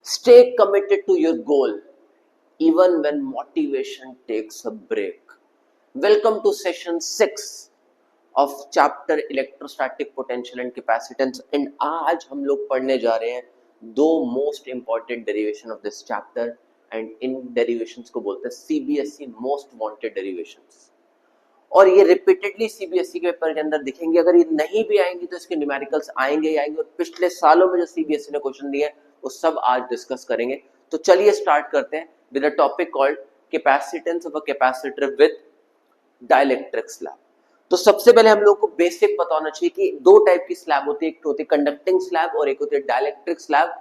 Stay committed to your goal even when motivation takes a break. Welcome to session 6 of chapter electrostatic potential and capacitance. And आज हम लोग पढ़ने जा रहे हैं दो most important derivation of this chapter, and in derivations को बोलते हैं सीबीएसई मोस्ट वांटेड डेरिवेशंस। और ये रिपीटेडली सीबीएसई के पेपर के अंदर दिखेंगे। अगर ये नहीं भी आएंगे तो इसके न्यूमेरिकल्स आएंगे ही आएंगे, और पिछले सालों में जो सीबीएसई ने क्वेश्चन दिए वो सब आज डिस्कस करेंगे। तो चलिए स्टार्ट करते हैं with a topic called capacitance of a capacitor with dielectric slab. तो सबसे पहले हम लोग को बेसिक पता होना चाहिए कि दो टाइप की स्लैब होती है, एक होती है कंडक्टिंग स्लैब और एक होती है डाइलेक्ट्रिक स्लैब।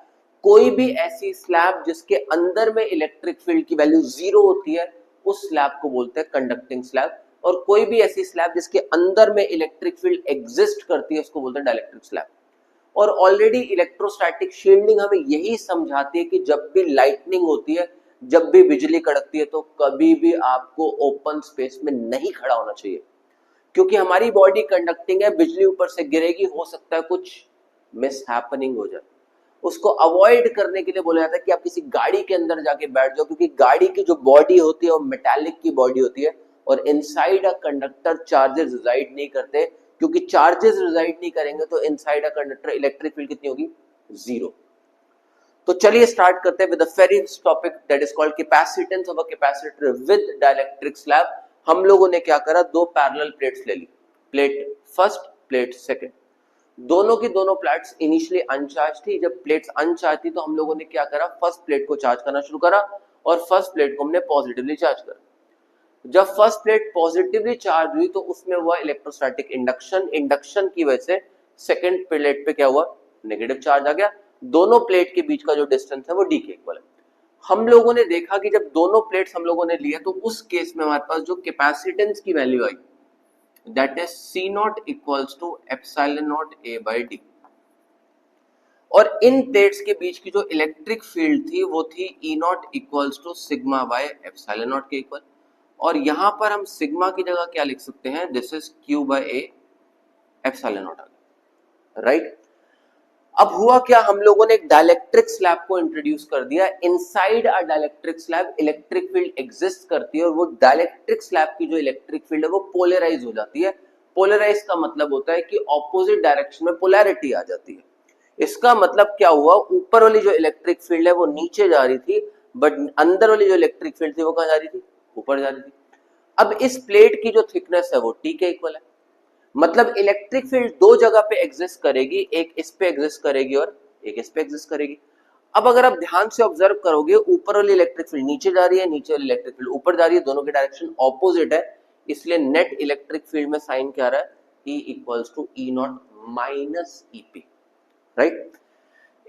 कोई भी ऐसी स्लैब जिसके अंदर में इलेक्ट्रिक फील्ड की वैल्यू 0 होती है उस स्लैब को बोलते हैं कंडक्टिंग स्लैब, और कोई भी ऐसी स्लैब जिसके अंदर में इलेक्ट्रिक फील्ड एग्जिस्ट करती है उसको बोलते हैं डाइलेक्ट्रिक स्लैब। और ऑलरेडी इलेक्ट्रोस्टैटिक शील्डिंग हमें यही समझाती है कि जब भी लाइटनिंग होती है, जब भी बिजली कड़कती है, तो कभी भी आपको ओपन स्पेस में नहीं खड़ा होना चाहिए, क्योंकि हमारी बॉडी कंडक्टिंग है, बिजली ऊपर से गिरेगी, हो सकता है कुछ मिस हैपनिंग हो जाए। उसको अवॉइड करने के लिए बोला जाता है कि आप किसी गाड़ी के अंदर जाके बैठ जाओ, क्योंकि गाड़ी की जो बॉडी होती है वो मेटालिक की बॉडी होती है, और inside a conductor charges reside नहीं करते, क्योंकि चार्जेस रिजाइड नहीं करेंगे तो inside a conductor electric field कितनी होगी? 0। तो चलिए स्टार्ट करते हैं with the very topic that is called capacitance of a capacitor with dielectric slab. हम लोगों ने क्या करा, दो पैरेलल प्लेट्स ले ली, प्लेट फर्स्ट, प्लेट सेकंड। दोनों की दोनों प्लेट्स इनिशियली अनचार्ज थी। जब प्लेट्स अनचार्ज थी तो हम लोगों ने क्या करा, फर्स्ट प्लेट को चार्ज करना शुरू करा, और फर्स्ट प्लेट को हमने पॉजिटिवली चार्ज करा। जब फर्स्ट प्लेट पॉजिटिवली चार्ज हुई तो उसमें हुआ इलेक्ट्रोस्टैटिक इंडक्शन। इंडक्शन की वजह से सेकंड प्लेट पे क्या हुआ, नेगेटिव चार्ज आ गया। दोनों प्लेट के बीच का जो डिस्टेंस है वो डी के इक्वल है। हम लोगों ने देखा कि जब दोनों प्लेट्स हम लोगों ने लिए तो उस केस में हमारे पास जो कैपेसिटेंस की वैल्यू आई, that is C not equals to epsilon not A by D. और इन प्लेट्स के बीच की जो इलेक्ट्रिक फील्ड थी वो थी E naught equals to sigma by epsilon naught के इक्वल। और यहां पर हम सिग्मा की जगह क्या लिख सकते हैं, this is Q by A epsilon not, right. अब हुआ क्या, हम लोगों ने एक डाइलेक्ट्रिक स्लैब को इंट्रोड्यूस कर दिया। Inside a dielectric slab electric field exist करती है, और वो डाइलेक्ट्रिक स्लैब की जो इलेक्ट्रिक फील्ड है वो पोलराइज हो जाती है। पोलराइज का मतलब होता है कि ऑपोजिट डायरेक्शन में पोलैरिटी आ जाती है। इसका मतलब क्या हुआ, ऊपर वाली जो इलेक्ट्रिक फील्ड है वो नीचे जा रही थी, बट अंदर वाली जो इलेक्ट्रिक फील्ड थी वो कहां जा रही थी, ऊपर जा रही थी। अब इस प्लेट की जो थिकनेस है वो टी के इक्वल है, मतलब इलेक्ट्रिक फील्ड दो जगह पे एग्जिस्ट करेगी, एक इस पे एग्जिस्ट करेगी और एक इस पे एग्जिस्ट करेगी। अब अगर आप ध्यान से ऑब्जर्व करोगे, ऊपर वाली इलेक्ट्रिक फील्ड नीचे जा रही है, नीचे वाली इलेक्ट्रिक फील्ड ऊपर जा रही है, दोनों की डायरेक्शन ऑपोजिट है, इसलिए नेट इलेक्ट्रिक फील्ड में साइन क्या आ रहा है, E equals to E not minus EP, right.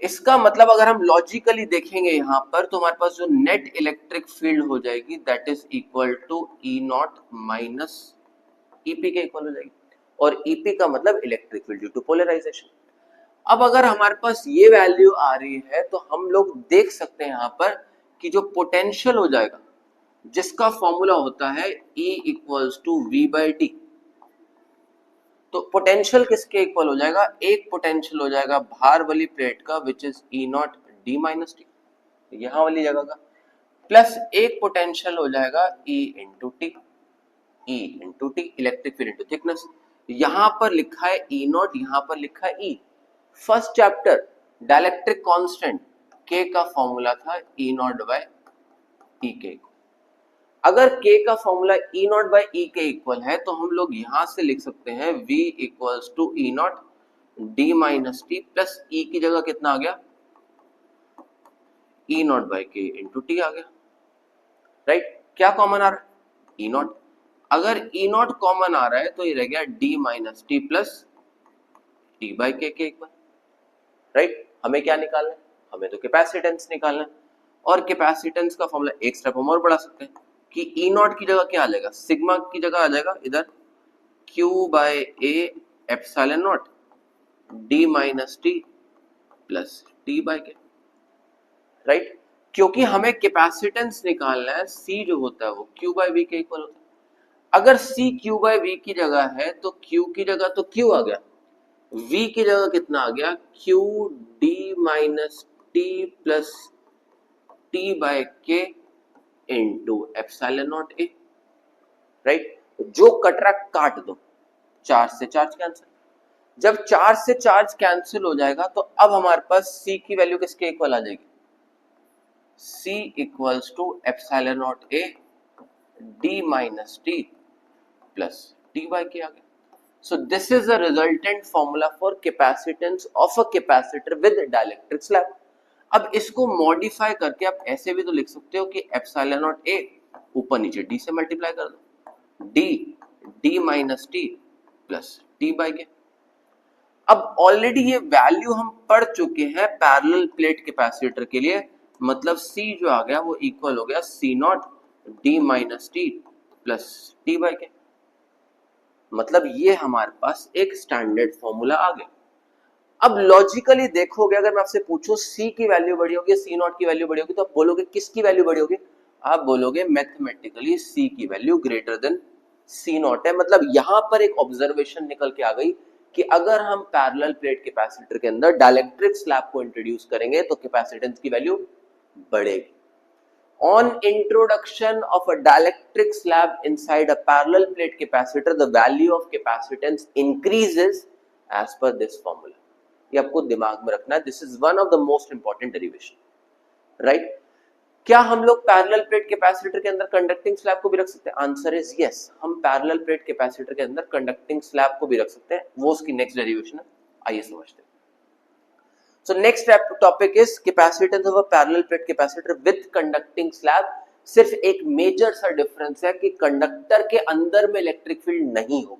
इसका मतलब अगर हम लॉजिकली देखेंगे यहां पर, तो हमारे पास जो नेट इलेक्ट्रिक फील्ड हो जाएगी that is equal to E not minus EP के इक्वल हो जाएगी, और ईपी का मतलब electric field due to polarization. अब अगर हमारे पास ये वैल्यू आ रही है तो हम लोग देख सकते हैं यहां पर कि जो पोटेंशियल हो जाएगा, जिसका फॉर्मूला होता है E equals to V by D, तो पोटेंशियल किसके इक्वल हो जाएगा, एक पोटेंशियल हो जाएगा बाहर वाली प्लेट का which is E not D minus T, यहां वाली जगह का, प्लस एक पोटेंशियल हो जाएगा E into T, E into T electric field into thickness. यहां पर लिखा है ई नॉट, यहां पर लिखा है ई। फर्स्ट चैप्टर डाइलेक्ट्रिक कांस्टेंट के का फॉर्मूला था ई नॉट बाय ई के। अगर k का formula E not by E के इक्वल है तो हम लोग यहां से लिख सकते हैं V equals to E not D minus T, plus E की जगह कितना आ गया, E not by K into T आ गया, राइट। क्या कॉमन आ रहा है, E नॉट। अगर E नॉट कॉमन आ रहा है तो ये रह गया D minus T plus T by K equal, right. हमें क्या निकालना है, हमें तो कैपेसिटेंस निकालना है, और कैपेसिटेंस का फॉर्मूला एक स्टेप हम और बढ़ा सकते हैं कि ई नॉट की जगह क्या आ जाएगा, सिग्मा की जगह आ जाएगा इधर Q by A epsilon not D minus T plus T by K, right. क्योंकि हमें कैपेसिटेंस निकालना है, सी जो होता है वो क्यू बाय वी के इक्वल होता है। अगर सी क्यू बाय वी की जगह है तो क्यू की जगह तो क्यू आ गया, वी की जगह कितना आ गया, Q D minus T plus T by K into epsilon not A, right. जो कट रहा काट दो, चार्ज से चार्ज कैंसिल। जब चार्ज से चार्ज कैंसिल हो जाएगा तो अब हमारे पास C की वैल्यू किसके इक्वल आ जाएगी, C equals to epsilon not A D minus T plus T by K आ गया। So this is the resultant formula for capacitance of a capacitor with dielectric slab. अब इसको मॉडिफाई करके आप ऐसे भी तो लिख सकते हो कि एप्सिलॉन नॉट ए ऊपर नीचे डी से मल्टीप्लाई कर दो, D minus T plus T by K. अब ऑलरेडी ये वैल्यू हम पढ़ चुके हैं पैरेलल प्लेट कैपेसिटर के लिए, मतलब C जो आ गया वो इक्वल हो गया C not D minus T plus T by K. मतलब ये हमारे पास एक स्टैंडर्ड फॉर्मूला आ गया। अब लॉजिकली देखोगे, अगर मैं आपसे पूछूं C की वैल्यू बड़ी होगी, C नॉट की वैल्यू बड़ी होगी, तो आप बोलोगे किसकी वैल्यू बड़ी होगी, आप बोलोगे मैथमेटिकली C की value greater than C not है। मतलब यहां पर एक ऑब्जर्वेशन निकल के आ गई कि अगर हम पैरेलल प्लेट कैपेसिटर के अंदर डाइलेक्ट्रिक स्लैब को इंट्रोड्यूस करेंगे तो कैपेसिटेंस की वैल्यू बढ़ेगी। On introduction of a dielectric slab inside a parallel plate capacitor, the value of capacitance increases as per this formula. ये आपको दिमाग में रखना है। This is one of the most important derivation, right? क्या हम लोग पैरेलल प्लेट कैपेसिटर के अंदर कंडक्टिंग स्लैब को भी रख सकते हैं? आंसर इज यस, हम पैरेलल प्लेट कैपेसिटर के अंदर कंडक्टिंग स्लैब को भी रख सकते हैं। वो उसकी नेक्स्ट डेरिवेशन है, आइए समझते हैं। So next topic is capacitance of a parallel plate capacitor with conducting slab। सिर्फ एक मेजर सा डिफरेंस है कि कंडक्टर के अंदर में इलेक्ट्रिक फील्ड नहीं हो।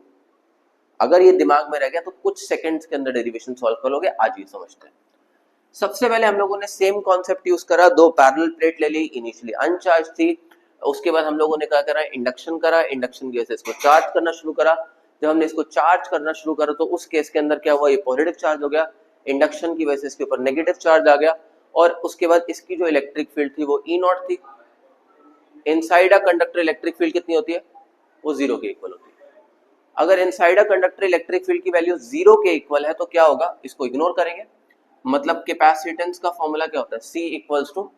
अगर ये दिमाग में रह गया तो कुछ सेकंड्स के अंदर डेरिवेशन सॉल्व कर लोगे। आज ये समझते हैं। सबसे पहले हम लोगों ने सेम कॉन्सेप्ट यूज करा, दो पैरेलल प्लेट ले ली, इनिशियली अनचार्ज थी। उसके बाद हम लोगों ने क्या करा, इंडक्शन करा, इंडक्शन की वजह से इसको चार्ज करना शुरू करा। जब हमने इसको चार्ज करना शुरू करा तो उस केस के अंदर क्या हुआ, ये पॉजिटिव चार्ज हो गया, इंडक्शन की वजह से इसके ऊपर नेगेटिव चार्ज आ गया, और उसके बाद इसकी जो इलेक्ट्रिक फील्ड थी वो ई नॉट थी। Inside a conductor electric field कितनी होती है, वो जीरो के इक्वल होती है। अगर inside a conductor electric field की वैल्यू जीरो के इक्वल है तो क्या होगा, इसको इग्नोर करेंगे। मतलब कैपेसिटेंस का फॉर्मूला क्या होता है, C equals to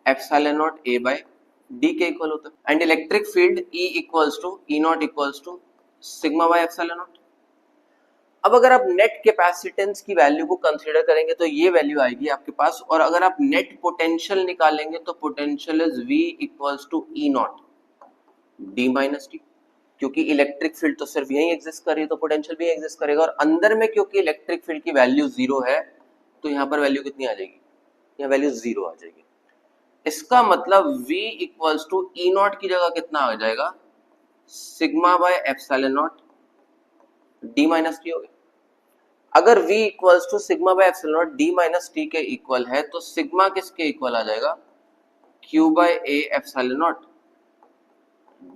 epsilon not A by D के इक्वल होता है। And electric field E equals to E not equals to sigma by epsilon not. अब अगर आप नेट कैपेसिटेंस की वैल्यू को कंसीडर करेंगे तो ये वैल्यू आएगी आपके पास, और अगर आप नेट पोटेंशियल निकालेंगे तो potential is V equals to E not D minus T. क्योंकि इलेक्ट्रिक फील्ड तो सिर्फ यही एग्जिस्ट कर रही है तो पोटेंशियल भी एग्जिस्ट करेगा, और अंदर में क्योंकि इलेक्ट्रिक फील्ड की वैल्यू जीरो है तो यहाँ पर वैल्यू कितनी आ जाएगी, यहाँ वैल्यू जीरो आ जाएगी। इसका मतलब V equals to E naught की जगह कितना आ जाएगा, sigma by epsilon naught D minus T हो गया। अगर V equals to sigma by epsilon naught D minus T के इक्वल है तो सिग्मा किसके इक्वल आ जाएगा, Q by A epsilon naught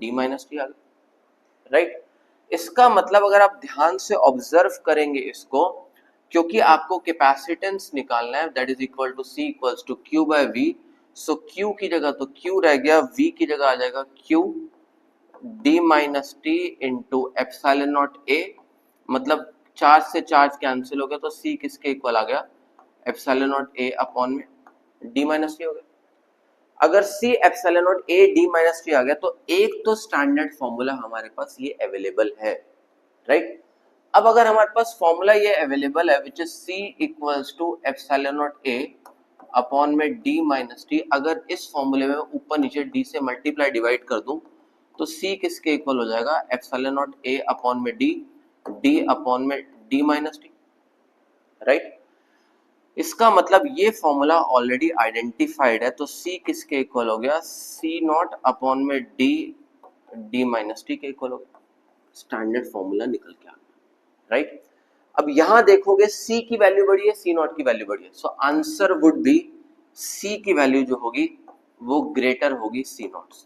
D minus T आ गया, राइट। इसका मतलब अगर आप ध्यान से ऑब्जर्व करेंगे इसको, क्योंकि आपको कैपेसिटेंस निकालना है, that is equal to C equals to Q by V। So Q की जगह तो Q रह गया, V की जगह आ जाएगा Q D minus T into epsilon not A। मतलब चार्ज से चार्ज कैंसिल हो गया तो C किसके इक्वल आ गया, एप्सिलॉन नॉट A अपॉन में D माइनस टी हो गया। अगर C epsilon not A D minus T आ गया तो एक तो स्टैंडर्ड फॉर्मूला हमारे पास ये अवेलेबल है, राइट। अब अगर हमारे पास फॉर्मूला ये अवेलेबल है which is C equals to epsilon not A upon में D माइनस टी, अगर इस फॉर्मूले में ऊपर नीचे D से मल्टीप्लाई डिवाइड कर दूं तो C किसके इक्वल हो जाएगा, एप्सिलॉन नॉट A अपॉन में D अपॉन में D माइनस टी, राइट। इसका मतलब ये फॉर्मूला ऑलरेडी आइडेंटिफाइड है, तो C किसके इक्वल हो गया, C नॉट अपॉन में D माइनस टी के इक्वल हो गया। स्टैंडर्ड फॉर्मूला निकल के आ गया, राइट। अब यहां देखोगे C की वैल्यू बड़ी है, C नॉट की वैल्यू बड़ी है, so answer would be C की वैल्यू जो होगी वो ग्रेटर होगी C नॉट।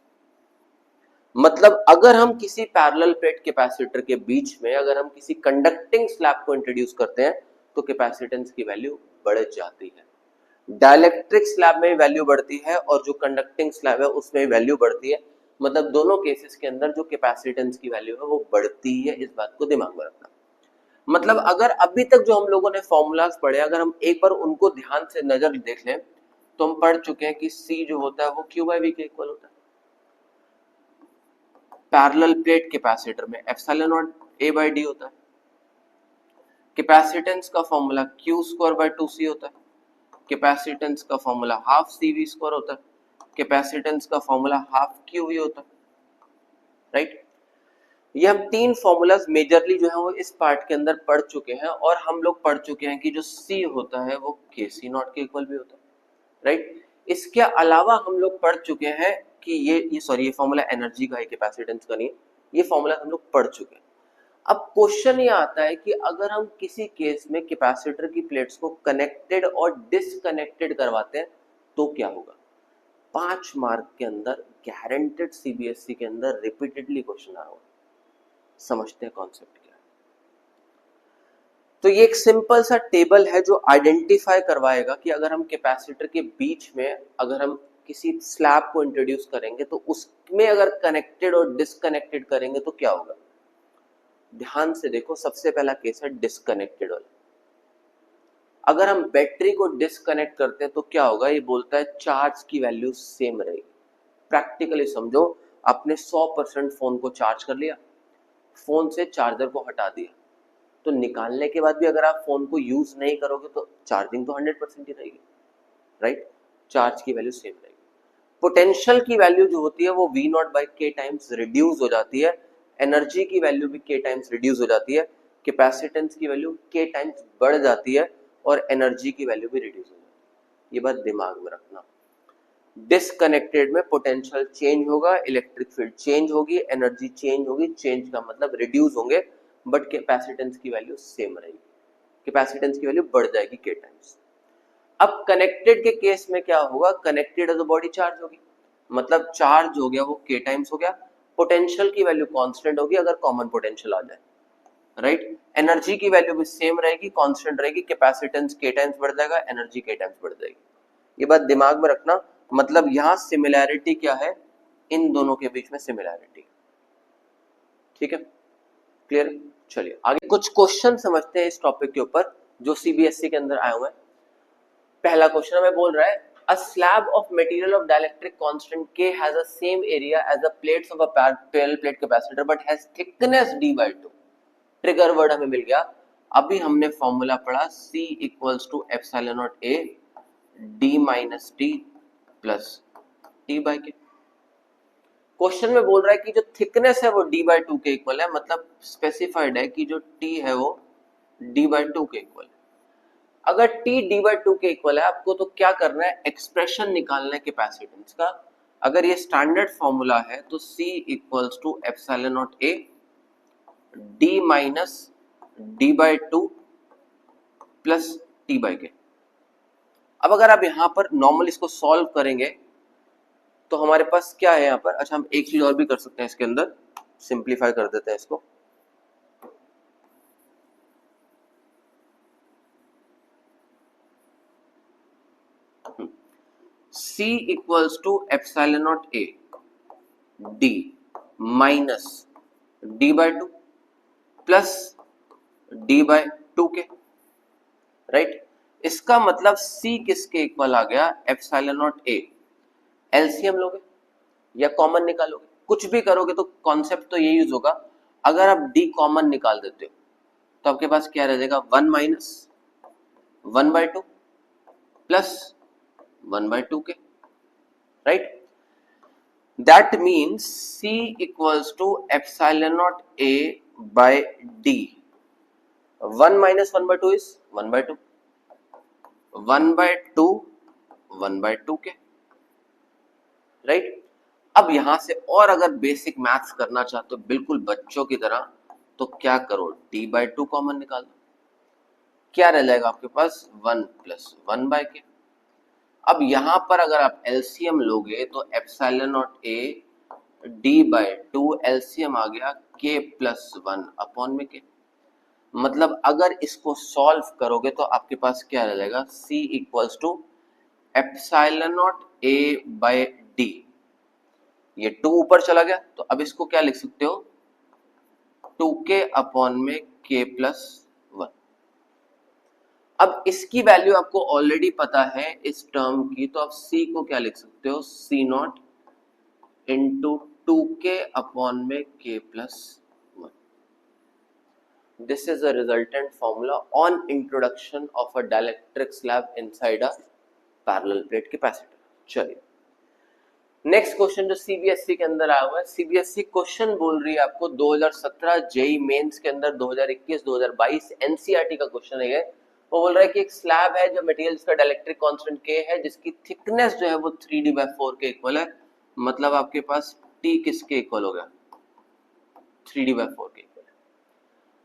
मतलब अगर हम किसी पैरेलल प्लेट कैपेसिटर के बीच में अगर हम किसी कंडक्टिंग स्लैब को इंट्रोड्यूस करते हैं तो कैपेसिटेंस की वैल्यू बढ़ जाती है। डाइलेक्ट्रिक स्लैब में वैल्यू बढ़ती है और जो कंडक्टिंग स्लैब है उसमें वैल्यू बढ़ती है। मतलब दोनों केसेस के अंदर जो कैपेसिटेंस की वैल्यू है वो बढ़ती है, इस बात को दिमाग में रखना। मतलब अगर अभी तक जो हम लोगों ने फॉर्मूलाज पढ़े, अगर हम एक बार उनको ध्यान से नजर देख लें तो हम पढ़ चुके हैं कि C जो होता है वो Q बाई V के इक्वल होता है। पैरेलल प्लेट कैपेसिटर में epsilon not A by D होता है। कैपेसिटेंस का formula Q square by 2C होता है। कैपेसिटेंस का फॉर्मूला हाफ CV स्क्वायर होता है। कैपेसिटेंस का फॉर्मूला हाफ QV होता है, राइट। ये हम तीन फॉर्मूलाज मेजरली जो है वो इस पार्ट के अंदर पढ़ चुके हैं, और हम लोग पढ़ चुके हैं कि जो C होता है वो KC नॉट के इक्वल भी होता है, राइट। इसके अलावा हम लोग पढ़ चुके हैं कि ये फॉर्मूला एनर्जी का है, कैपेसिटेंस का नहीं। ये फॉर्मूला हम लोग पढ़ चुके हैं। अब क्वेश्चन ये आता है कि अगर हम किसी केस में कैपेसिटर की प्लेट्स को कनेक्टेड और डिसकनेक्टेड करवाते हैं तो क्या होगा। 5 मार्क के अंदर गारंटेड CBSE के अंदर रिपीटेडली क्वेश्चन आया हुआ। समझते हैं कॉन्सेप्ट क्या है। तो ये एक सिंपल सा टेबल है जो आइडेंटिफाई करवाएगा कि अगर हम कैपेसिटर के बीच में अगर हम किसी स्लैब को इंट्रोड्यूस करेंगे तो उसमें अगर कनेक्टेड और डिसकनेक्टेड करेंगे तो क्या होगा। ध्यान से देखो, सबसे पहला केस है डिसकनेक्टेड वाला। अगर हम बैटरी को डिसकनेक्ट करते हैं तो क्या होगा, ये बोलता है चार्ज की वैल्यू सेम रहेगी। प्रैक्टिकली समझो, आपने 100% फोन को चार्ज कर लिया, फोन से चार्जर को हटा दिया, तो निकालने के बाद भी अगर आप फोन को यूज नहीं करोगे तो चार्जिंग तो 100% ही रहेगी, राइट। चार्ज की वैल्यू सेम रहेगी। पोटेंशियल की वैल्यू जो होती है वो V नॉट बाई के टाइम्स रिड्यूस हो जाती है। एनर्जी की वैल्यू भी के टाइम्स रिड्यूस हो जाती है। कैपेसिटेंस की वैल्यू के टाइम्स बढ़ जाती है और एनर्जी की वैल्यू भी रिड्यूस हो जाती है। ये बात दिमाग में रखना। डिसकनेक्टेड में पोटेंशियल चेंज होगा, इलेक्ट्रिक फील्ड चेंज होगी, एनर्जी चेंज होगी। चेंज का मतलब रिड्यूस होंगे, बट कैपेसिटेंस की वैल्यू सेम रहेगी। कैपेसिटेंस की वैल्यू बढ़ जाएगी के टाइम्स। अब कनेक्टेड के केस में क्या होगा, कनेक्टेड है तो बॉडी चार्ज होगी, मतलब चार्ज हो गया वो के टाइम्स हो गया। पोटेंशियल की वैल्यू कांस्टेंट होगी अगर कॉमन पोटेंशियल आ जाए, राइट। एनर्जी की वैल्यू भी सेम रहेगी, कांस्टेंट रहेगी। कैपेसिटेंस के टाइम्स बढ़ जाएगा, एनर्जी के टाइम्स बढ़ जाएगी। ये बात दिमाग में रखना। मतलब यहां सिमिलैरिटी क्या है, इन दोनों के बीच में सिमिलैरिटी, ठीक है, क्लियर। चलिए आगे कुछ क्वेश्चन समझते हैं इस टॉपिक के ऊपर जो CBSE के अंदर आए हुए हैं। पहला क्वेश्चन हमें बोल रहा है, a slab of material of dielectric constant K has the same area as the plates of a parallel plate capacitor but has thickness D by 2। Trigger word हमें मिल गया। अभी हमने फॉर्मूला पढ़ा C equals to epsilon not A D minus T plus T by K. Question में बोल रहा है कि जो थिकनेस है वो D बाई 2 के इक्वल है, मतलब स्पेसिफाइड है कि जो T है वो D बाई 2 के इक्वल है। अगर T D बाई 2 के इक्वल है आपको तो क्या करना है, एक्सप्रेशन निकालना है कैपेसिटेंस का। अगर ये स्टैंडर्ड फॉर्मूला है तो C equals to epsilon not A D minus D by 2 plus T by K. अब अगर आप यहां पर नॉर्मल इसको सॉल्व करेंगे तो हमारे पास क्या है यहाँ पर। अच्छा, हम एक चीज और भी कर सकते हैं इसके अंदर, सिंप्लीफाई कर देते हैं इसको। C equals to epsilon not A D minus D by 2 plus D by 2 K, right. इसका मतलब C किसके इक्वल आ गया, एप्सिलॉन नॉट A। एलसीएम लोगे या कॉमन निकालोगे, कुछ भी करोगे तो कॉन्सेप्ट तो ये यूज होगा। अगर आप D कॉमन निकाल देते हो तो आपके पास क्या रह जाएगा, 1 minus 1 by 2 plus 1 by 2 K, right. That means C equals to epsilon naught A by D. 1 minus 1 by 2 is 1 by 2. 1 by 2 1 by 2 K, right. अब यहां से और अगर बेसिक मैथ्स करना चाहते हो बिल्कुल बच्चों की तरह तो क्या करो, D by 2 कॉमन निकाल दो। क्या रह जाएगा आपके पास, 1 प्लस 1 बाय के। अब यहां पर अगर आप एलसीएम लोगे तो epsilon not A D by 2 LCM आ गया K प्लस 1 अपॉन में के। मतलब अगर इसको सॉल्व करोगे तो आपके पास क्या रह जाएगा, C equals to epsilon not A by D। ये 2 ऊपर चला गया तो अब इसको क्या लिख सकते हो, 2K अपॉन में K प्लस 1। अब इसकी वैल्यू आपको ऑलरेडी पता है इस टर्म की, तो आप c को क्या लिख सकते हो, c not into 2k upon में k plus 1. This is a resultant formula on introduction of a dielectric slab inside a parallel plate capacitor. चलिए नेक्स्ट क्वेश्चन जो सीबीएसई के अंदर आया हुआ है. सीबीएसई क्वेश्चन बोल रही है आपको 2017 जेई मेंस के अंदर 2021 2022 एनसीईआरटी का क्वेश्चन है. वो बोल रहा है कि एक स्लैब है जो मटेरियल्स का डाइलेक्ट्रिक कांस्टेंट के है, जिसकी थिकनेस जो है वो 3d/4 के इक्वल है. मतलब आपके पास t किसके इक्वल हो गया, 3d/4 के इक्वल.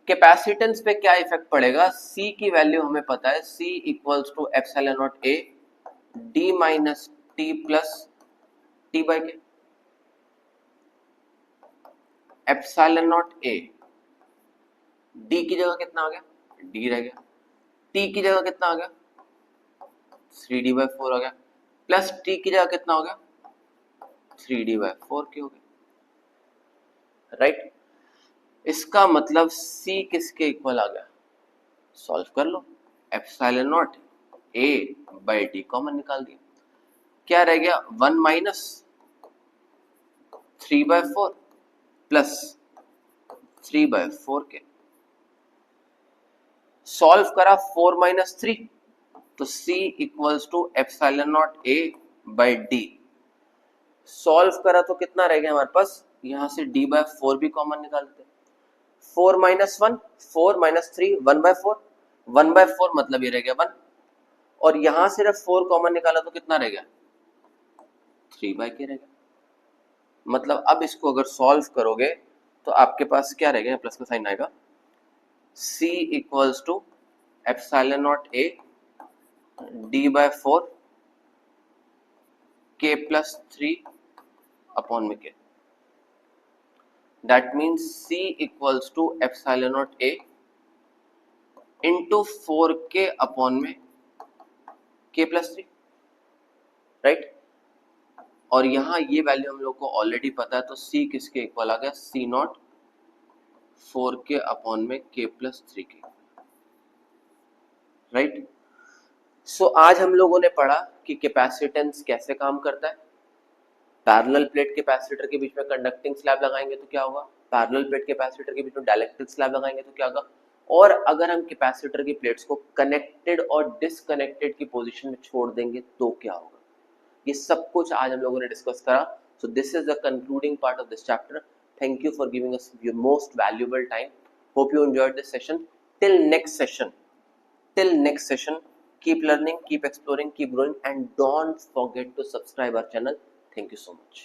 कैपेसिटेंस पे क्या इफेक्ट पड़ेगा, c की वैल्यू हमें पता है, c equals to epsilon not a d minus t plus t by k. Epsilon not a d की जगह कितना आ गया, d रह गया. t की जगह कितना आ गया, 3d/4 आ गया. प्लस t की जगह कितना हो गया, 3d/4 के हो गया. राइट. इसका मतलब c किसके इक्वल आ गया, सॉल्व कर लो. Epsilon not a by d common निकाल दिया, क्या रह गया 1 माइनस 3/4 प्लस 3/4 के. सॉल्व करा 4 माइनस 3, तो c equals to epsilon not a by d. Solve करा तो कितना रह गया हमारे पास, यहां से d/4 भी कॉमन निकाल देते. 4 माइनस 1 4 माइनस 3 1/4, 1/4 मतलब ये रह गया 1, और यहां सिर्फ 4 कॉमन निकाला तो कितना रह गया, 3/k रह गया. मतलब अब इसको अगर सॉल्व करोगे तो आपके पास क्या रह गया, प्लस का साइन आएगा, c equals to epsilon not a d/4 k plus 3 upon में k. That means c equals to epsilon naught a into 4k upon में k प्लस 3. राइट. और यहाँ ये वैल्यू हम लोग को ऑलरेडी पता है, तो c किसके इक्वल आ गया, c नॉट 4k अपॉन में k प्लस 3 के. राइट. सो आज हम लोगों ने पढ़ा कि कैपेसिटेंस कैसे काम करता है. पैरेलल प्लेट कैपेसिटर के बीच में कंडक्टिंग स्लैब लगाएंगे तो क्या होगा, पैरेलल प्लेट कैपेसिटर के बीच में डाइलेक्ट्रिक स्लैब लगाएंगे तो क्या होगा, और अगर हम कैपेसिटर की प्लेट्स को कनेक्टेड और डिसकनेक्टेड की पोजीशन में छोड़ देंगे तो क्या होगा. ये सब कुछ आज हम लोगों ने डिस्कस करा. So this is the concluding part of this chapter. Thank you for giving us your most valuable time. Hope you enjoyed this session. Till next session, keep learning, keep exploring, keep growing, and don't forget to subscribe our channel. Thank you so much.